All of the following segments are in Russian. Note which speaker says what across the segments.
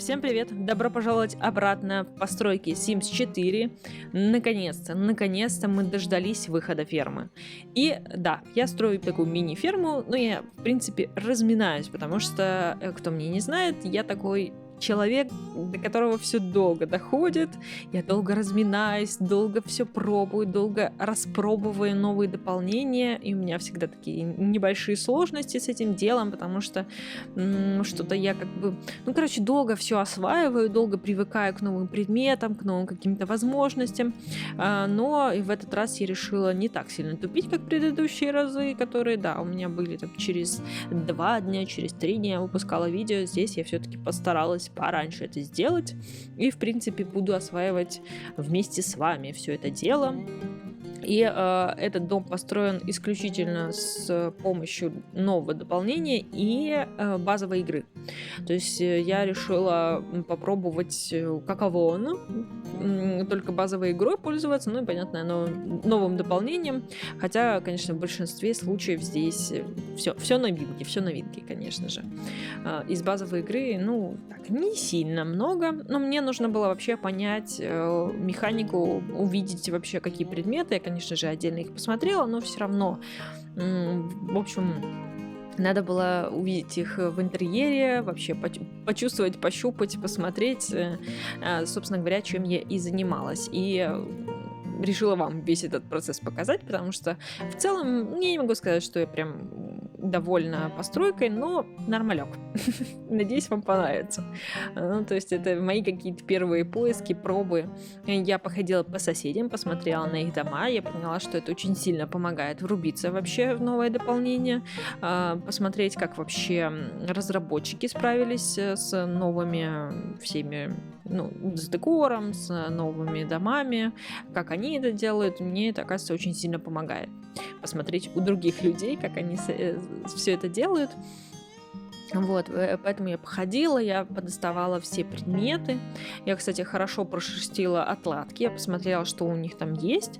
Speaker 1: Всем привет! Добро пожаловать обратно в постройки Sims 4. Наконец-то мы дождались выхода фермы. И да, я строю такую мини-ферму, но я, в принципе, разминаюсь, потому что, кто мне не знает, я такой человек, до которого все долго доходит. Я долго разминаюсь, долго все пробую, долго распробую новые дополнения. И у меня всегда такие небольшие сложности с этим делом, потому что что-то я долго все осваиваю, долго привыкаю к новым предметам, к новым каким-то возможностям. Но и в этот раз я решила не так сильно тупить, как предыдущие разы, которые, да, у меня были там через 2 дня, через 3 дня я выпускала видео. Здесь я все-таки постаралась пораньше это сделать. И, в принципе, буду осваивать вместе с вами все это дело. И этот дом построен исключительно с помощью нового дополнения и базовой игры. То есть я решила попробовать, каково оно, только базовой игрой пользоваться, ну и, понятно, новым дополнением. Хотя, конечно, в большинстве случаев здесь все новинки, конечно же. Из базовой игры, не сильно много, но мне нужно было вообще понять механику, увидеть вообще, какие предметы. Я, конечно же, отдельно их посмотрела, но все равно, в общем, надо было увидеть их в интерьере, вообще почувствовать, пощупать, посмотреть, собственно говоря, чем я и занималась. И решила вам весь этот процесс показать, потому что в целом я не могу сказать, что я прям довольна постройкой, но нормалек. Надеюсь, вам понравится. То есть это мои какие-то первые поиски, пробы. Я походила по соседям, посмотрела на их дома, я поняла, что это очень сильно помогает врубиться вообще в новое дополнение, посмотреть, как вообще разработчики справились с новыми всеми, с декором, с новыми домами, как они это делают. Мне это, оказывается, очень сильно помогает. Посмотреть у других людей, как они все это делают. Вот, поэтому я походила, я подоставала все предметы. Я, кстати, хорошо прошерстила отладки, я посмотрела, что у них там есть.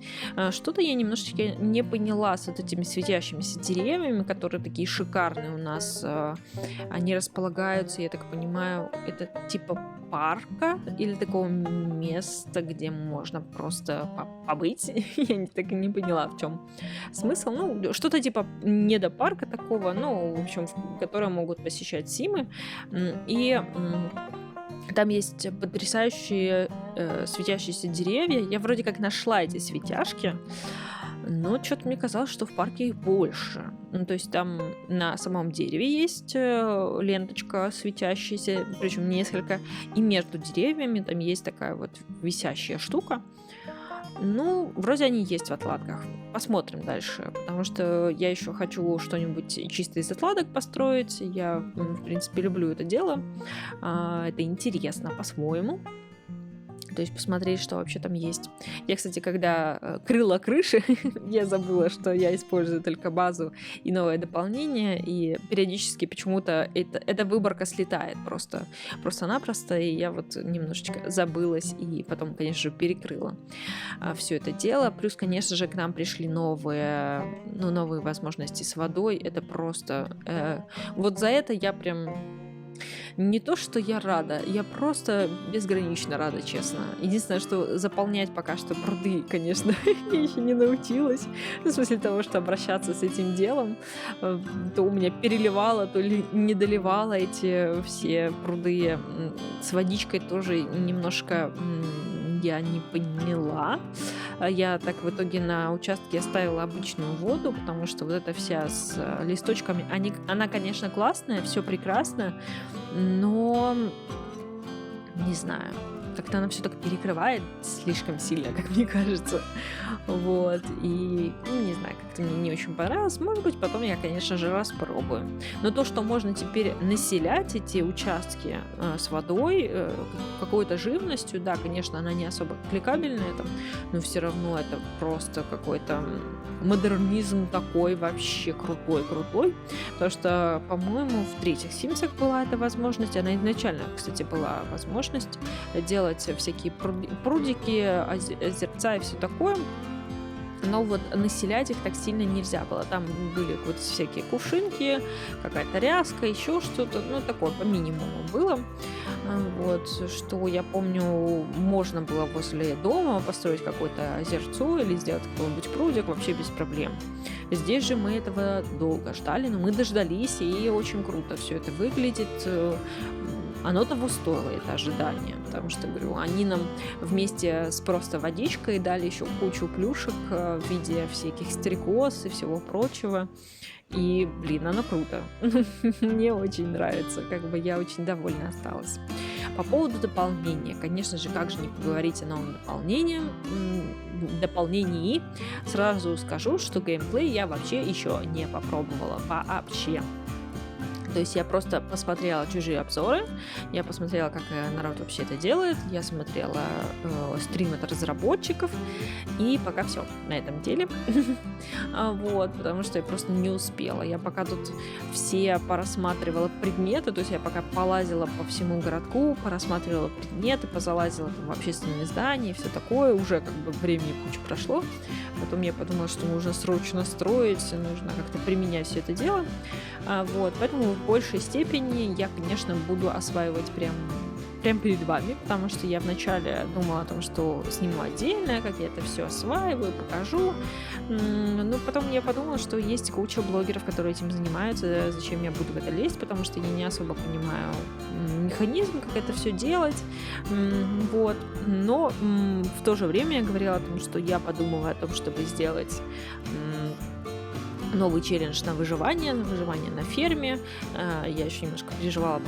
Speaker 1: Что-то я немножечко не поняла с вот этими светящимися деревьями, которые такие шикарные у нас. Они располагаются, я так понимаю, это типа парка или такого места, где можно просто побыть. Я так и не поняла, в чем смысл. Что-то типа недопарка такого, в общем, в котором могут посещать симы. И там есть потрясающие светящиеся деревья. Я вроде как нашла эти светяшки, но что-то мне казалось, что в парке их больше. То есть там на самом дереве есть ленточка светящаяся, причем несколько, и между деревьями там есть такая вот висящая штука. Вроде они есть в отладках. Посмотрим дальше, потому что я еще хочу что-нибудь чисто из отладок построить. Я, в принципе, люблю это дело. Это интересно по-своему. То есть посмотреть, что вообще там есть. Я, кстати, когда крыла крыши, я забыла, что я использую только базу и новое дополнение, и периодически почему-то эта выборка слетает просто-напросто, и я вот немножечко забылась, и потом, конечно же, перекрыла все это дело. Плюс, конечно же, к нам пришли новые возможности с водой. Это просто... Вот за это я прям... Не то, что я рада, я просто безгранично рада, честно. Единственное, что заполнять пока что пруды, конечно, я еще не научилась. В смысле того, что обращаться с этим делом, то у меня переливало, то ли не доливало эти все пруды. С водичкой тоже немножко я не поняла. Я так в итоге на участке оставила обычную воду, потому что вот эта вся с листочками, она, конечно, классная, все прекрасно, но не знаю, как-то она все так перекрывает слишком сильно, как мне кажется. Вот. И, не знаю, как-то мне не очень понравилось. Может быть, потом я, конечно же, распробую. Но то, что можно теперь населять эти участки с водой, какой-то живностью, да, конечно, она не особо кликабельная, но все равно это просто какой-то модернизм такой вообще крутой. Потому что, по-моему, в третьих Симсах была эта возможность. Она изначально, кстати, была возможность делать всякие прудики, озерца и все такое. Но вот населять их так сильно нельзя было. Там были вот всякие кувшинки, какая-то ряска, еще что-то, ну, такое по минимуму было. Вот, что я помню, можно было возле дома построить какое-то озерцо или сделать какой-нибудь прудик вообще без проблем. Здесь же мы этого долго ждали, но мы дождались, и очень круто все это выглядит. Оно того стоило, это ожидание, потому что, говорю, они нам вместе с просто водичкой дали еще кучу плюшек в виде всяких стрекоз и всего прочего. И, блин, оно круто. Мне очень нравится, как бы я очень довольна осталась. По поводу дополнения, конечно же, как же не поговорить о новом дополнении. Сразу скажу, что геймплей я вообще еще не попробовала вообще. То есть я просто посмотрела чужие обзоры, я посмотрела, как народ вообще это делает, я смотрела стрим от разработчиков, и пока все на этом деле. Вот, потому что я просто не успела. Я пока тут все порассматривала предметы, то есть я пока полазила по всему городку, порассматривала предметы, позалазила там в общественные здания и все такое, уже как бы времени куча прошло. Потом я подумала, что нужно срочно строить, нужно как-то применять все это дело. Вот, поэтому в большей степени я, конечно, буду осваивать прям перед вами, потому что я вначале думала о том, что сниму отдельно, как я это все осваиваю, покажу. Но потом я подумала, что есть куча блогеров, которые этим занимаются, зачем я буду в это лезть, потому что я не особо понимаю механизм, как это все делать. Вот. Но в то же время я говорила о том, что я подумала о том, чтобы сделать новый челлендж на выживание на ферме. Я еще немножко переживала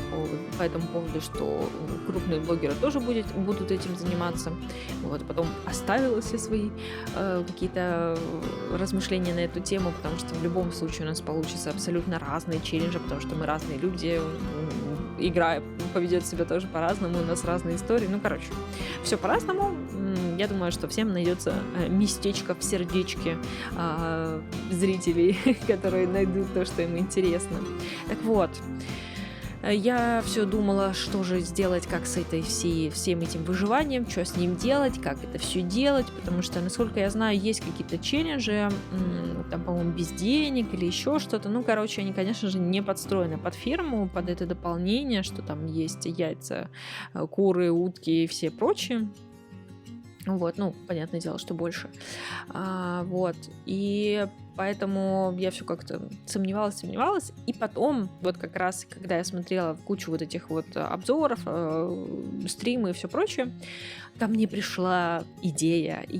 Speaker 1: по этому поводу, что крупные блогеры тоже будут этим заниматься. Вот, потом оставила все свои какие-то размышления на эту тему, потому что в любом случае у нас получится абсолютно разные челленджи, потому что мы разные люди, игра поведет себя тоже по-разному, у нас разные истории. Ну, короче, все по-разному. Я думаю, что всем найдется местечко в сердечке зрителей, которые найдут то, что им интересно. Так вот, я все думала, что же сделать, как с всем этим выживанием, что с ним делать, как это все делать, потому что, насколько я знаю, есть какие-то челленджи, там, по-моему, без денег или еще что-то. Ну, короче, они, конечно же, не подстроены под ферму, под это дополнение, что там есть яйца, куры, утки и все прочие. Вот, ну, понятное дело, что больше. Вот, и поэтому я все как-то сомневалась. И потом, вот как раз, когда я смотрела кучу вот этих вот обзоров, стримы и все прочее, ко мне пришла идея, и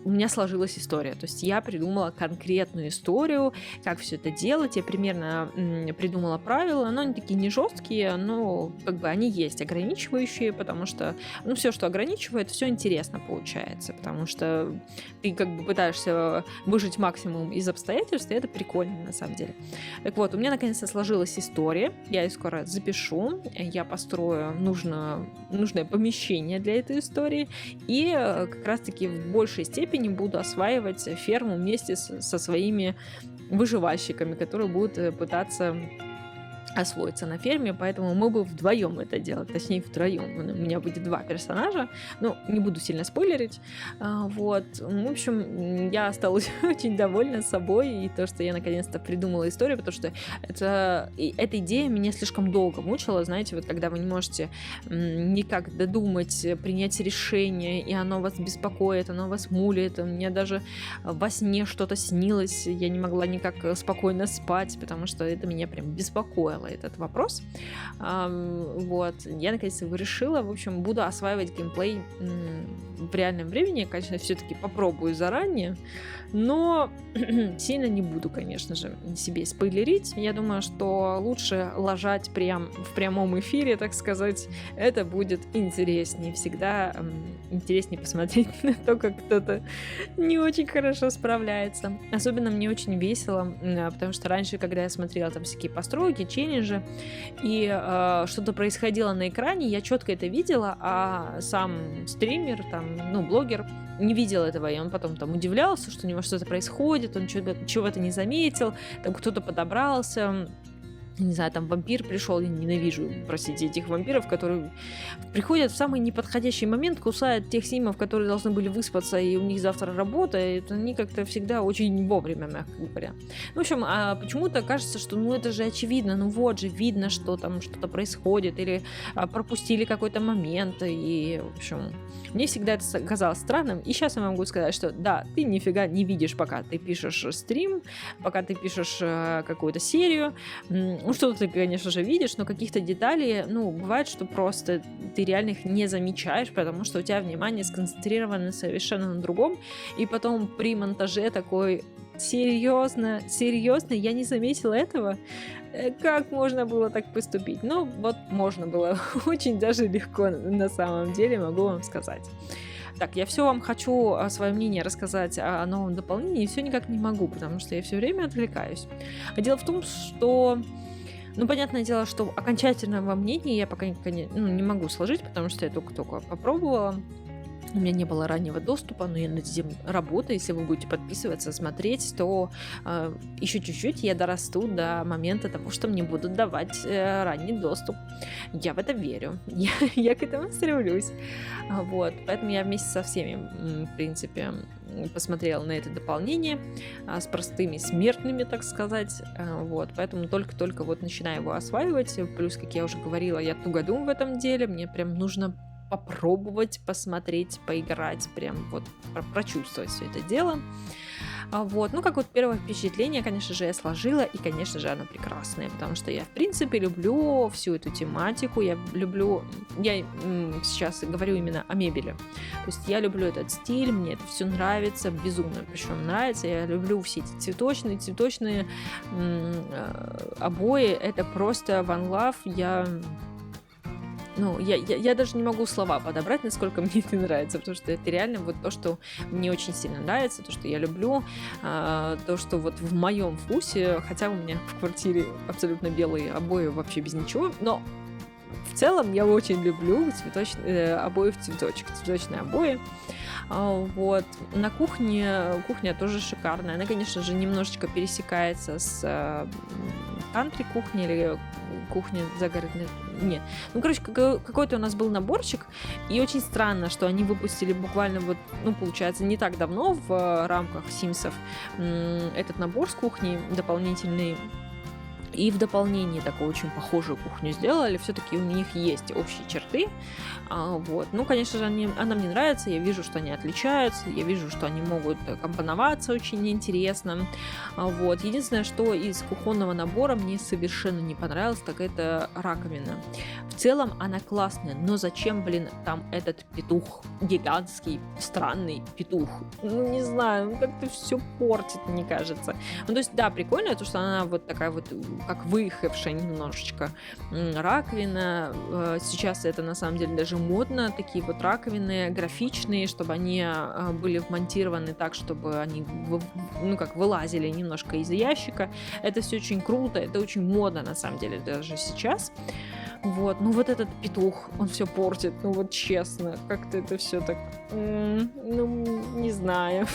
Speaker 1: у меня сложилась история. То есть я придумала конкретную историю, как все это делать. Я примерно придумала правила, но они такие не жесткие, но как бы они есть ограничивающие, потому что, ну, все, что ограничивает, все интересно получается, потому что ты как бы пытаешься выжить максимум из обстоятельств, и это прикольно на самом деле. Так вот, у меня наконец-то сложилась история, я ее скоро запишу, я построю нужное помещение для этой истории, и как раз-таки в большей степени буду осваивать ферму вместе со своими выживальщиками, которые будут пытаться освоиться на ферме, поэтому мы бы вдвоем это делать, точнее втроем. У меня будет 2 персонажа, ну, не буду сильно спойлерить. Вот, в общем, я осталась очень довольна собой и то, что я наконец-то придумала историю, потому что эта идея меня слишком долго мучила, знаете, вот когда вы не можете никак додумать, принять решение, и оно вас беспокоит, оно вас мулит, мне даже во сне что-то снилось, я не могла никак спокойно спать, потому что это меня прям беспокоило, этот вопрос. Вот. Я наконец-то его решила. В общем, буду осваивать геймплей в реальном времени. Конечно, все-таки попробую заранее, но сильно не буду, конечно же, себе спойлерить. Я думаю, что лучше ложать прям в прямом эфире, так сказать. Это будет интереснее. Всегда интереснее посмотреть на то, как кто-то не очень хорошо справляется. Особенно мне очень весело, потому что раньше, когда я смотрела там всякие постройки, челленджи, и что-то происходило на экране, я четко это видела, а сам стример, там, ну, блогер не видел этого, и он потом там удивлялся, что у него что-то происходит, он чего-то не заметил, там кто-то подобрался, не знаю, там вампир пришел, я ненавижу, простите, этих вампиров, которые приходят в самый неподходящий момент, кусают тех симов, которые должны были выспаться, и у них завтра работа, и это они как-то всегда очень вовремя, мягко говоря. В общем, а почему-то кажется, что ну это же очевидно, ну вот же, видно, что там что-то происходит, или пропустили какой-то момент, и, в общем, мне всегда это казалось странным, и сейчас я могу сказать, что да, ты нифига не видишь, пока ты пишешь стрим, пока ты пишешь какую-то серию. Ну, что-то ты, конечно же, видишь, но каких-то деталей, ну, бывает, что просто ты реально их не замечаешь, потому что у тебя внимание сконцентрировано совершенно на другом, и потом при монтаже такой: серьезно, серьезно, я не заметила этого? Как можно было так поступить? Ну, вот можно было очень даже легко, на самом деле, могу вам сказать. Так, я все вам хочу свое мнение рассказать о новом дополнении, и все никак не могу, потому что я все время отвлекаюсь. А дело в том, что, ну, понятное дело, что окончательного мнения я пока не могу сложить, потому что я только-только попробовала. У меня не было раннего доступа, но я над этим работаю. Если вы будете подписываться, смотреть, то еще чуть-чуть я дорасту до момента того, что мне будут давать ранний доступ. Я в это верю. Я к этому стремлюсь. Вот. Поэтому я вместе со всеми, в принципе, посмотрела на это дополнение с простыми смертными, так сказать. Вот. Поэтому только-только вот начинаю его осваивать. Плюс, как я уже говорила, я тугодум в этом деле. Мне прям нужно попробовать, посмотреть, поиграть, прям вот прочувствовать все это дело. Вот, ну, как вот первое впечатление, конечно же, я сложила, и, конечно же, оно прекрасное, потому что я, в принципе, люблю всю эту тематику, я сейчас говорю именно о мебели, то есть я люблю этот стиль, мне это все нравится, безумно, причем нравится, я люблю все эти цветочные обои, это просто one love, я даже не могу слова подобрать, насколько мне это нравится, потому что это реально вот то, что мне очень сильно нравится, то, что я люблю, то, что вот в моем вкусе, хотя у меня в квартире абсолютно белые обои, вообще без ничего, но в целом я очень люблю обои в цветочек, цветочные обои. Вот. На кухня тоже шикарная. Она, конечно же, немножечко пересекается с кантри кухней или кухней загородной. Нет. Ну, короче, какой-то у нас был наборчик, и очень странно, что они выпустили буквально вот, ну, получается, не так давно в рамках Симсов этот набор с кухней дополнительный. И в дополнении такую очень похожую кухню сделали. Все-таки у них есть общие черты. Вот. Ну, конечно же, она мне нравится. Я вижу, что они отличаются. Я вижу, что они могут компоноваться очень интересно. Вот. Единственное, что из кухонного набора мне совершенно не понравилось, так это раковина. В целом она классная, но зачем, блин, там этот петух? Гигантский, странный петух. Ну, не знаю, как-то все портит, мне кажется. Ну, то есть, да, прикольно, то, что она вот такая вот, как выехавшая немножечко раковина. Сейчас это на самом деле даже модно, такие вот раковины графичные, чтобы они были вмонтированы так, чтобы они вылазили немножко из ящика. Это все очень круто, это очень модно на самом деле даже сейчас. Вот, ну вот этот петух, он все портит, ну вот честно, как-то это все так, не знаю,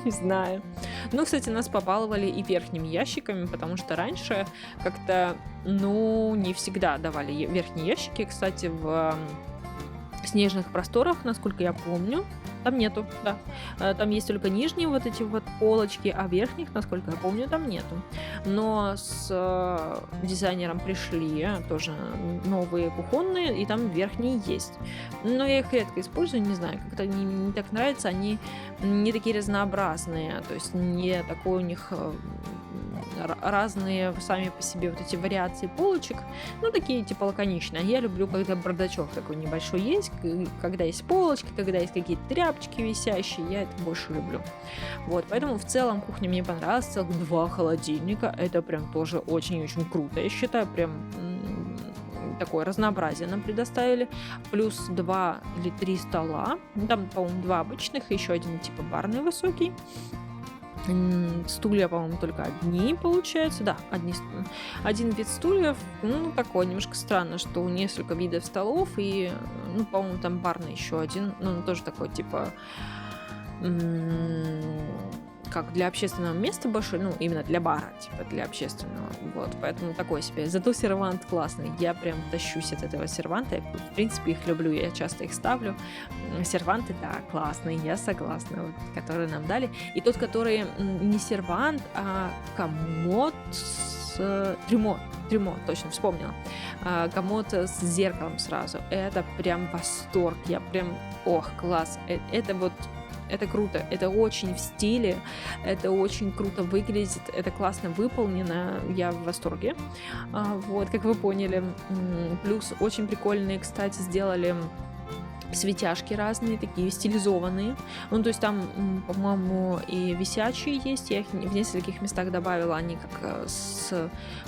Speaker 1: не знаю. Ну, кстати, нас побаловали и верхними ящиками, потому что раньше как-то, не всегда давали верхние ящики, кстати, в снежных просторах, насколько я помню, там нету, да. Там есть только нижние вот эти вот полочки, а верхних, насколько я помню, там нету. Но с дизайнером пришли тоже новые кухонные, и там верхние есть. Но я их редко использую, не знаю, как-то они мне не так нравятся, они не такие разнообразные, то есть не такой у них разные сами по себе вот эти вариации полочек, такие типа лаконичные. Я люблю, когда бардачок такой небольшой есть, когда есть полочки, когда есть какие-то тряпочки висящие, я это больше люблю. Вот, поэтому в целом кухня мне понравилась, целых 2 холодильника, это прям тоже очень-очень круто, я считаю, прям такое разнообразие нам предоставили, плюс 2 или 3 стола, там, по-моему, 2 обычных, еще один типа барный высокий. Стулья, по-моему, только одни, получается. Да, один вид стульев. Такое немножко странно, что несколько видов столов. И, по-моему, там барный еще один. Тоже такой, типа, как для общественного места больше, ну, именно для бара, типа для общественного, вот, поэтому такой себе. Зато сервант классный, я прям тащусь от этого серванта, я, в принципе, их люблю, я часто их ставлю. Серванты, да, классные, я согласна, вот, которые нам дали. И тот, который не сервант, а комод с трюмо, точно вспомнила. Комод с зеркалом сразу. Это прям восторг. Я прям, ох, класс. Это вот, это круто. Это очень в стиле. Это очень круто выглядит. Это классно выполнено. Я в восторге. Вот, как вы поняли. Плюс очень прикольные, кстати, сделали светяшки разные, такие стилизованные. Ну, то есть там, по-моему, и висячие есть. Я их в нескольких местах добавила. Они как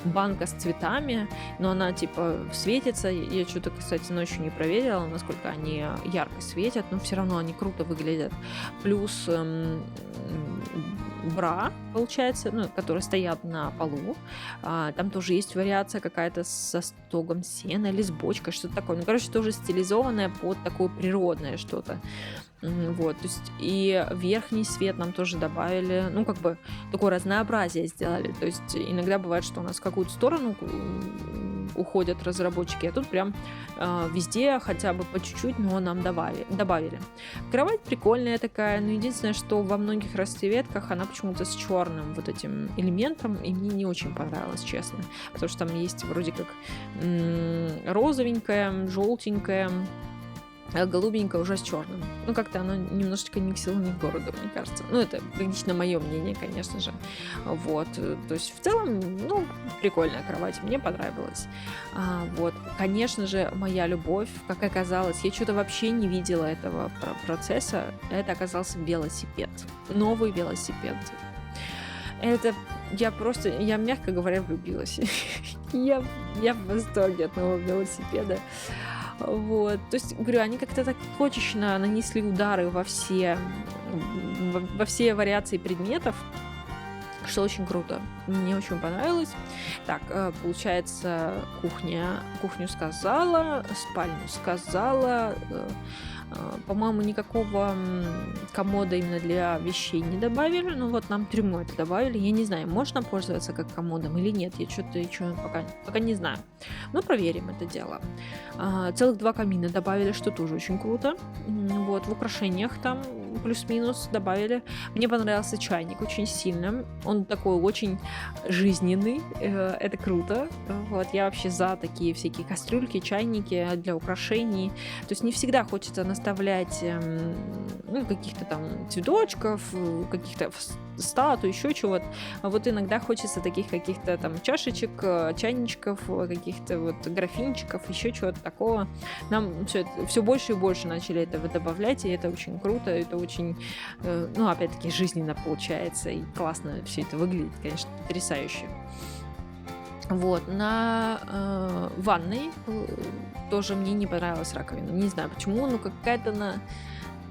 Speaker 1: банка с цветами, но она типа светится. Я что-то, кстати, ночью не проверила, насколько они ярко светят, но все равно они круто выглядят. Плюс бра, получается, ну, которые стоят на полу. Там тоже есть вариация какая-то со стогом сена или с бочкой, что-то такое. Ну, короче, тоже стилизованное под такое природное что-то. Вот, то есть и верхний свет нам тоже добавили, ну, как бы такое разнообразие сделали. То есть иногда бывает, что у нас в какую-то сторону уходят разработчики, а тут прям везде хотя бы по чуть-чуть, но нам добавили. Кровать прикольная такая, но единственное, что во многих расцветках она почему-то с черным вот этим элементом, и мне не очень понравилось, честно. Потому что там есть вроде как розовенькая, желтенькая, а голубенькая уже с черным. Ну, как-то оно немножечко ни к селу, ни к городу, мне кажется. Ну, это лично мое мнение, конечно же. Вот. То есть, в целом, ну, прикольная кровать. Мне понравилась. Вот. Конечно же, моя любовь, как оказалось, я что-то вообще не видела этого процесса. Это оказался велосипед. Новый велосипед. Это я, мягко говоря, влюбилась. Я в восторге от нового велосипеда. Вот, то есть, говорю, они как-то так точечно нанесли удары во все вариации предметов, что очень круто. Мне очень понравилось. Так, получается, кухню сказала, спальню сказала. По-моему, никакого комода именно для вещей не добавили. Ну вот нам трюмо это добавили. Я не знаю, можно пользоваться как комодом или нет. Я что-то еще пока не знаю. Но проверим это дело. Целых 2 камина добавили, что тоже очень круто. Вот, в украшениях там плюс-минус добавили. Мне понравился чайник очень сильно. Он такой очень жизненный. Это круто. Вот, я вообще за такие всякие кастрюльки, чайники для украшений. То есть не всегда хочется наставлять каких-то там цветочков, каких-то статуй, еще чего-то. А вот иногда хочется таких каких-то там чашечек, чайничков, каких-то вот графинчиков, еще чего-то такого. Нам все больше и больше начали этого добавлять, и это очень круто, это очень, ну, опять-таки, жизненно получается, и классно все это выглядит, конечно, потрясающе. Вот, на ванной тоже мне не понравилась раковина. Не знаю почему, но какая-то она...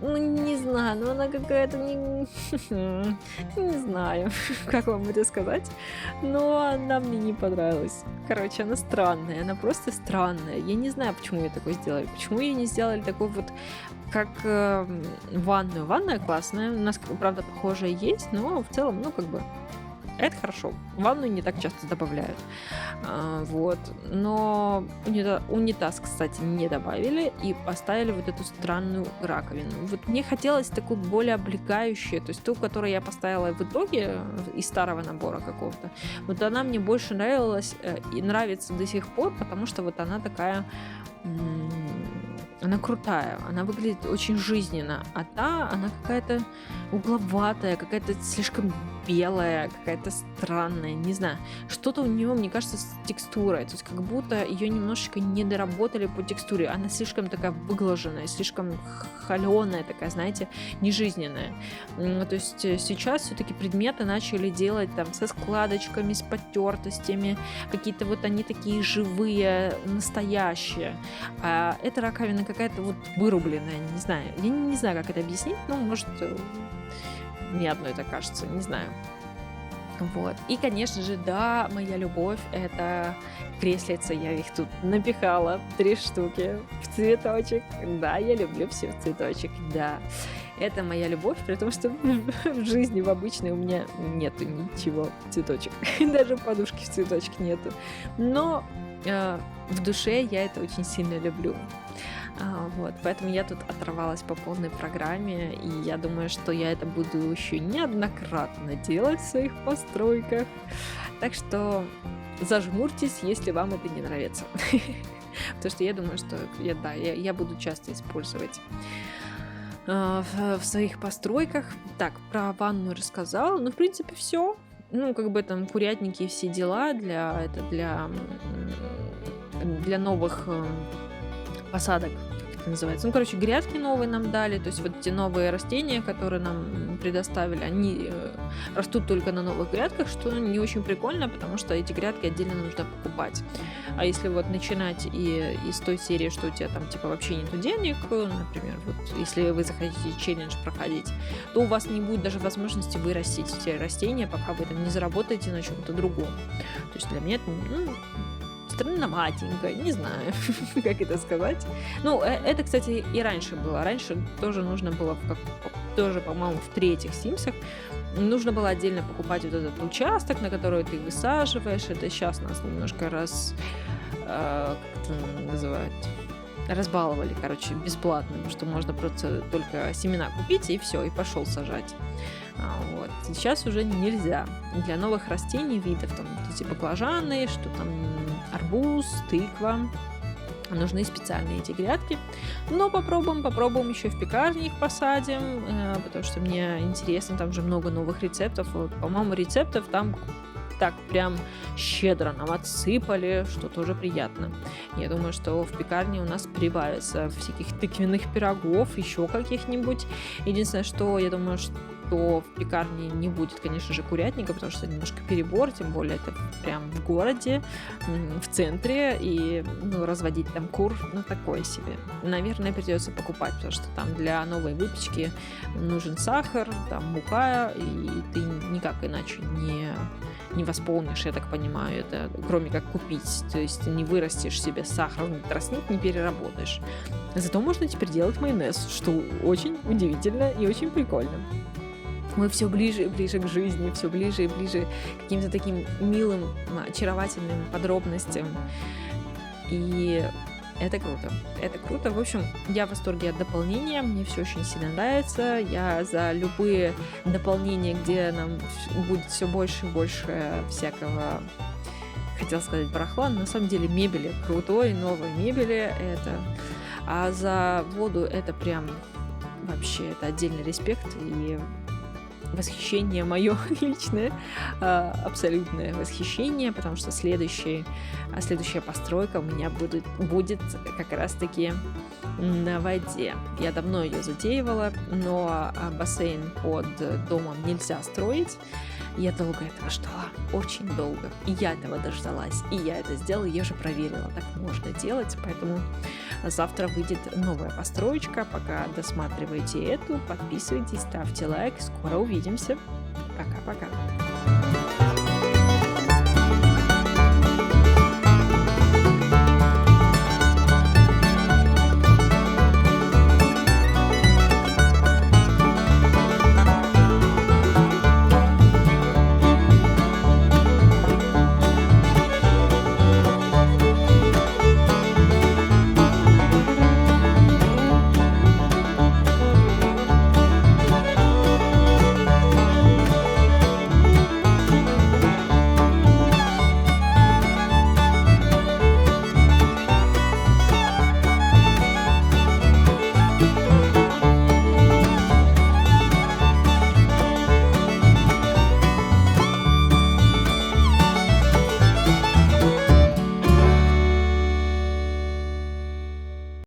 Speaker 1: Ну, не знаю, но она какая-то не знаю, как вам это сказать, но она мне не понравилась. Короче, она странная, она просто странная. Я не знаю, почему ее такой сделали. Почему ее не сделали такой вот, как ванную. Ванная классная, у нас, правда, похожая есть, но в целом, ну, как бы... Это хорошо. Ванну не так часто добавляют. Вот. Но унитаз, кстати, не добавили и поставили вот эту странную раковину. Вот мне хотелось такую более облегающую, то есть ту, которую я поставила в итоге из старого набора какого-то. Вот она мне больше нравилась и нравится до сих пор, потому что вот она такая... Она крутая, она выглядит очень жизненно, а та, она какая-то угловатая, какая-то слишком белая, какая-то странная, не знаю. Что-то у нее, мне кажется, с текстурой, то есть как будто ее немножечко не доработали по текстуре, она слишком такая выглаженная, слишком холеная такая, знаете, нежизненная. То есть сейчас все-таки предметы начали делать там со складочками, с потертостями, какие-то вот они такие живые, настоящие. А эта раковина какая-то вот вырубленная, не знаю. Я не знаю, как это объяснить, но может мне одной это кажется, не знаю. Вот. И, конечно же, да, моя любовь — это креслица. Я их тут напихала, 3 штуки в цветочек. Да, я люблю все в цветочек, да. Это моя любовь, при том, что в жизни в обычной у меня нету ничего в цветочек. Даже подушки в цветочек нету. Но в душе я это очень сильно люблю. Вот, поэтому я тут оторвалась по полной программе, и я думаю, что я это буду еще неоднократно делать в своих постройках. Так что зажмурьтесь, если вам это не нравится. Потому что я думаю, что я буду часто использовать в своих постройках. Так, про ванную рассказала. Ну, в принципе, все. Ну, как бы там курятники и все дела для новых посадок, как это называется. Ну, короче, грядки новые нам дали. То есть вот эти новые растения, которые нам предоставили, они растут только на новых грядках, что не очень прикольно, потому что эти грядки отдельно нужно покупать. А если вот начинать и из той серии, что у тебя там типа вообще нету денег, например, вот если вы захотите челлендж проходить, то у вас не будет даже возможности вырастить эти растения, пока вы там не заработаете на чем-то другом. То есть для меня это, странноватенько, не знаю, как это сказать. Ну, это, кстати, и раньше было. Раньше тоже нужно было, тоже, по-моему, в третьих Симсах, нужно было отдельно покупать вот этот участок, на который ты высаживаешь. Это сейчас нас немножко как это называют? Разбаловали, короче, бесплатно, что можно просто только семена купить и все, и пошел сажать. Вот. Сейчас уже нельзя. Для новых растений, видов, там эти баклажаны, что там арбуз, тыква, нужны специальные эти грядки. Но попробуем еще в пекарне их посадим, потому что мне интересно, там же много новых рецептов. Вот, по-моему, рецептов там так прям щедро нам отсыпали, что тоже приятно. Я думаю, что в пекарне у нас прибавится всяких тыквенных пирогов, еще каких-нибудь. Единственное, что я думаю, что в пекарне не будет, конечно же, курятника, потому что немножко перебор, тем более это прям в городе, в центре, и разводить там кур, такое себе. Наверное, придется покупать, потому что там для новой выпечки нужен сахар, там мука, и ты никак иначе не восполнишь, я так понимаю, это кроме как купить, то есть не вырастешь себе сахарный тростник, не переработаешь. Зато можно теперь делать майонез, что очень удивительно и очень прикольно. Мы все ближе и ближе к жизни, все ближе и ближе к каким-то таким милым, очаровательным подробностям. И это круто. Это круто. В общем, я в восторге от дополнения. Мне все очень сильно нравится. Я за любые дополнения, где нам будет все больше и больше всякого, хотел сказать, барахла, но на самом деле мебели. Крутой, новой мебели. А за воду это прям вообще это отдельный респект и восхищение мое личное, абсолютное восхищение, потому что следующая постройка у меня будет как раз-таки на воде. Я давно ее затеивала, но бассейн под домом нельзя строить. Я долго этого ждала, очень долго. И я этого дождалась, и я это сделала, я же проверила, так можно делать, поэтому завтра выйдет новая построечка. Пока досматривайте эту, подписывайтесь, ставьте лайк, скоро увидимся. Пока-пока.